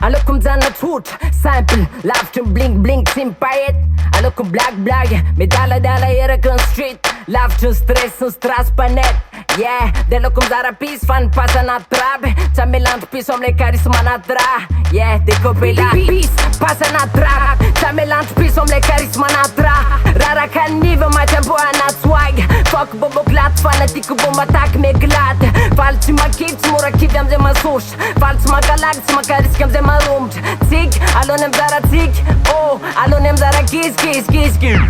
Aleoko mijanona tsotra simple lavitra bling bling tsy mipaety. Aleoko black black midaladala eraky ny street lavitra ny stress ny strass panety. Yeah, de aleoko mizara pisy fa nipasa anaty rabe tsy amelandro piso amle charisme anaty raha. Yeah, décopé la pisy pasa anaty raha tsy amelandro piso amle charisme anaty raha. Raraka niva maty ambo anaty swag fuck bobo glaty fanatiko bomba ataky meglady. Faly tsy makivy tsy mora kivy amzay masosa faly tsy makalagy tsy makarisika amzay marombotra. Tsika alony amizara tsika oh alony amizara kisikisikisikis.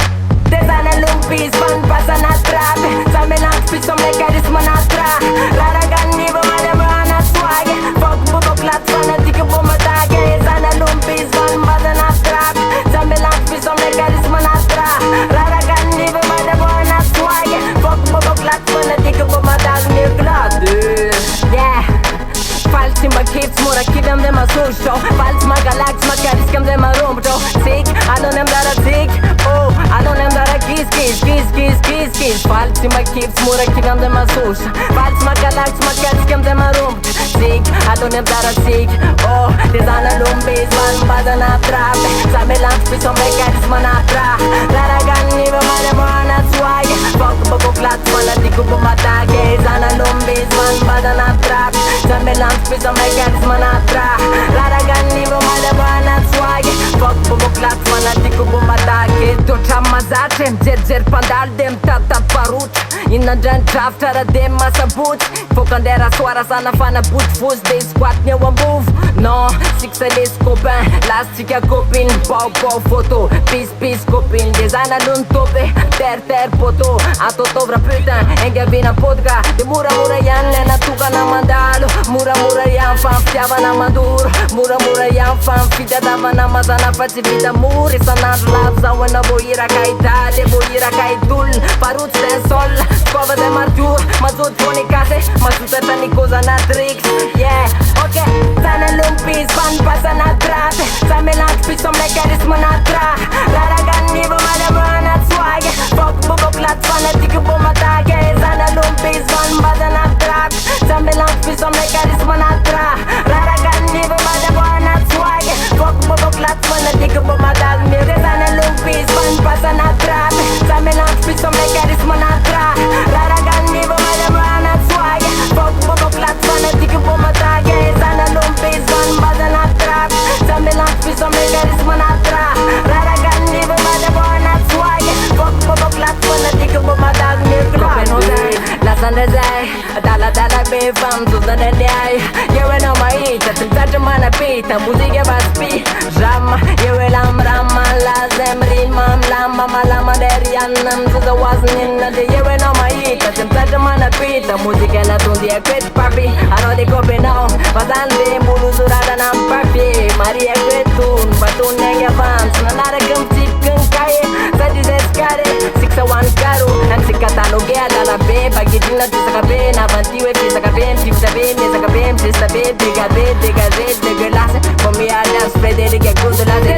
De zany alompis fa nipasa anaty rabe tsy amelandro piso amle charisme anaty raha. Raraka niva maty ambo anaty swag fuck bobo glaty fanatiko bomba ataky. Zany alompis fa nipasa anaty rabe tsy amelandro piso amle charisme anaty raha. Raraka niva maty ambo anaty swag fuck bobo glaty fanatiko bomba ataky meglady. Yeah, faly tsy makivy tsy mora kivy amzay masosa faly tsy makalagy tsy makarisika amzay marombotra. Tsika alony amizara tsika oh alony amizara kisikisikisikis. Faly tsy makivy tsy mora kivy amzay masosa faly tsy makalagy tsy makarisika amzay marombotra. Tsika alony amizara tsika oh de zany alombis fa nipasa anaty rabe tsy amelandro piso amle charisme anaty raha. Raraka niva maty ambo anaty swag fuck bobo glaty fanatiko bomba ataky. Zany alombis fa nipasa anaty rabe tsy amelandro piso amle charisme anaty raha. Raraka niva maty ambo anaty swag fuck bobo glaty fanatiko bomba ataky. Toetra mazatra mijerijery mpandalo de mitaditady parotra inandranidrafitra raha de masabotsy fôkandera soara sana fanabotsy de squat ny eo ambovo. Non sika salesy copain lasitsika copine bao photo pisipis copine de zany alony topy terre poto atôtovra putain engavina podka de moramora ihany le natokana mandalo. Moramora ihany fa fitiavana mandoro moramora ihany fa fitiatavana mazana fa tsy vita mora isanandro lavo zaho ana vohiraka italy vohiraka itolona farotsy zay sol skova zay martiora mazoty fony kase mazotatra nikoza anaty rix. Yeah, ok zany alompis fa nipasa anaty rabe tsy amelandro piso amle charisme anaty raha. Raraka niva maty ambo anaty swag fuck bobo glaty fanatiko bomba ataky. Zany alompis fa nipasa anaty rabe tsy amelandro piso amle charisme anaty raha. Raraka niva maty ambo anaty swag fuck bobo glaty fanatiko bomba ataky. De zany alompis fa nipasa anaty rabe tsy amelandro piso amle charisme anaty raha. Raraka niva maty ambo anaty swag fuck bobo glaty fanatiko bomba ataky. Zany alompis fa nipasa anaty rabe tsy amelandro piso amle charisme anaty raha. Raraka niva maty ambo anaty swag fuck bobo glaty fanatiko bomba ataky meglady. Lasandra zay daladala be fa mijozana andiay eo anao mahita tsy mitsatra manapita mozika baspi rama eo elamrama lazay mirima milamba malama derianna mizoza oazinina de eo anao mahita tsy mitsatra manapita mozika natondiako eto papi anao de copenao fa zany de mbolo zoratana amy papier mariako etony batony agny avance nanaraka mitsipika ny kaye sady zay skare siksa hoany karo ansika taloge alalabe bagidina tisaka be navanty hoe fisaka be mifivitra be miezaka be misesta be briga be dégagé dégueulasse faut mialy azy frederic agodolazy.